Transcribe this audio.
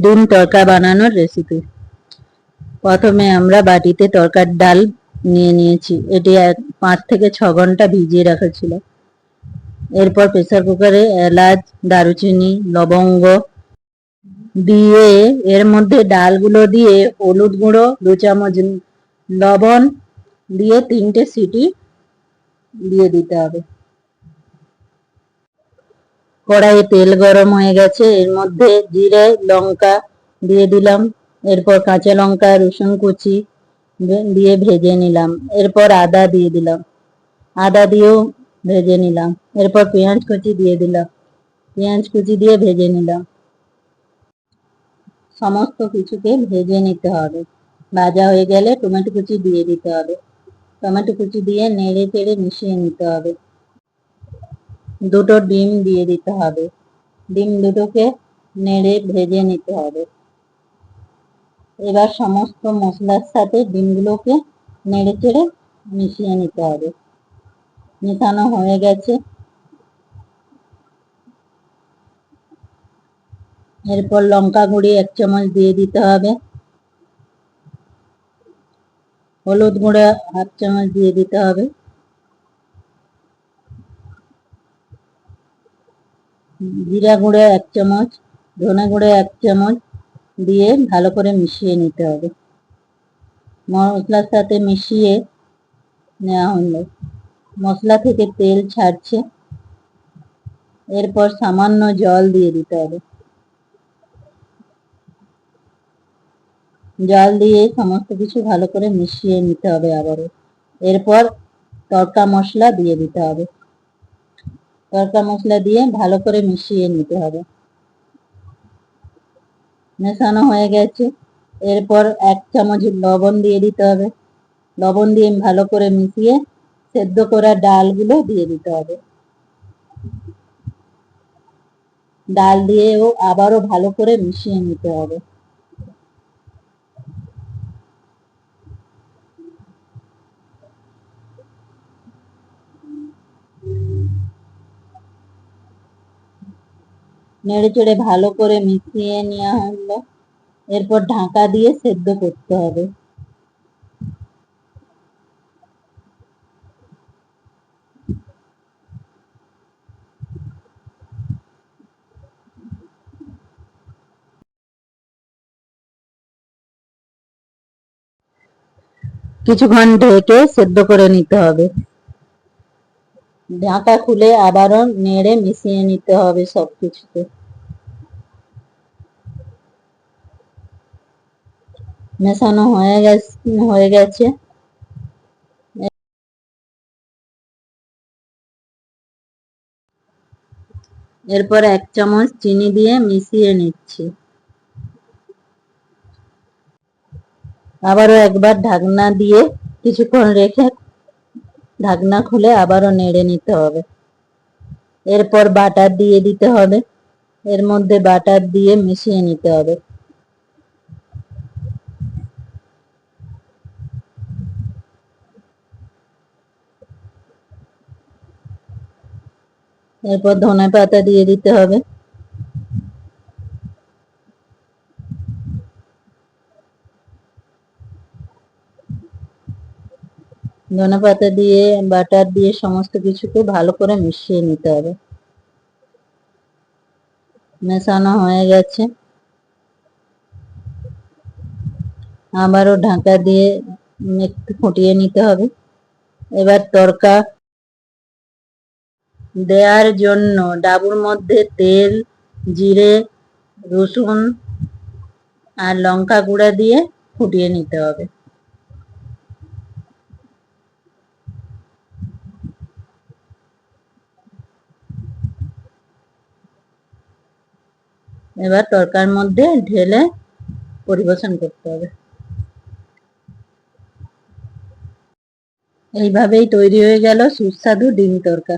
ডিম তড়কা বানানোর রেসিপি। প্রথমে আমরা বাটিতে তড়কার ডাল নিয়ে নিয়েছি। এটি 5 থেকে 6 ঘন্টা ভিজিয়ে রাখা ছিল। এরপর প্রেসার কুকারে এলাচ, দারুচিনি, লবঙ্গ দিয়ে এর মধ্যে ডালগুলো দিয়ে হলুদ গুঁড়ো 2 চামচ, লবণ দিয়ে 3টে সিটি দিয়ে দিতে হবে। কড়াইয়ে তেল গরম হয়ে গেছে, এর মধ্যে জিরে, লঙ্কা দিয়ে দিলাম। এরপর কাঁচা লঙ্কা, রসুন কুচি দিয়ে ভেজে নিলাম। এরপর আদা দিয়ে দিলাম, আদা দিয়েও ভেজে নিলাম। এরপর পেঁয়াজ কুচি দিয়ে দিলাম, পেঁয়াজ কুচি দিয়ে ভেজে নিলাম। সমস্ত কিছুকে ভেজে নিতে হবে। ভাজা হয়ে গেলে টমেটো কুচি দিয়ে দিতে হবে। টমেটো কুচি দিয়ে নেড়ে চেড়ে মিশিয়ে নিতে হবে। 2টো ডিম দিয়ে দিতে হবে। ডিম দুটোকে নেড়ে ভেজে নিতে হবে। এবার সমস্ত মশলার সাথে ডিমগুলোকে নেড়ে চেড়ে মিশিয়ে নিতে হবে। মেশানো হয়ে গেছে। এরপর লঙ্কা গুঁড়ি 1 চামচ দিয়ে দিতে হবে। হলুদ গুঁড়া 1/2 চামচ দিয়ে দিতে হবে। জিরা গুঁড়ো 1 চামচ, ধনে গুঁড়ো 1 চামচ দিয়ে ভালো করে মিশিয়ে নিতে হবে। মশলার সাথে মিশিয়ে নেওয়া হলো। মশলা থেকে তেল ছাড়ছে। এরপর সামান্য জল দিয়ে দিতে হবে। জল দিয়ে সমস্ত কিছু ভালো করে মিশিয়ে নিতে হবে আবারও। এরপর তড়কা মশলা দিয়ে দিতে হবে। তড়কা মশলা দিয়ে ভালো করে মিশিয়ে নিতে হবে। মেশানো হয়ে গেছে। এরপর 1 চামচ লবণ দিয়ে দিতে হবে। লবণ দিয়ে ভালো করে মিশিয়ে সেদ্ধ করা ডালগুলো দিয়ে দিতে হবে। ডাল দিয়েও আবারও ভালো করে মিশিয়ে নিতে হবে। নেড়ে চেড়ে ভালো করে মিশিয়ে নেওয়া হলো। এরপর ঢাকা দিয়ে সেদ্ধ করতে হবে। কিছুক্ষণ ঢেকে সেদ্ধ করে নিতে হবে। ঢাকা খুলে আবারও নেড়ে মিশিয়ে নিতে হবে সবকিছুতে। মেশানো হয়ে গেছে। এরপর 1 চামচ চিনি দিয়ে মিশিয়ে নিচ্ছি। আবারও একবার ঢাকনা দিয়ে কিছুক্ষণ রেখে ঢাকনা খুলে আবারও নেড়ে নিতে হবে। এরপর বাটার দিয়ে দিতে হবে। এর মধ্যে বাটার দিয়ে মিশিয়ে নিতে হবে। এরপর ধনে পাতা দিয়ে দিতে হবে। ধনে পাতা দিয়ে বাটার দিয়ে সমস্ত কিছুকে ভালো করে মিশিয়ে নিতে হবে। মেশানো হয়ে গেছে। আবারও ঢাকা দিয়ে একটু ফুটিয়ে নিতে হবে। এবার তড়কা দেওয়ার জন্য ডাবুর মধ্যে তেল, জিরে, রসুন আর লঙ্কা গুঁড়া দিয়ে ফুটিয়ে নিতে হবে। এবার তড়কার মধ্যে ঢেলে পরিবেশন করতে হবে। এইভাবেই তৈরি হয়ে গেল সুস্বাদু ডিম তড়কা।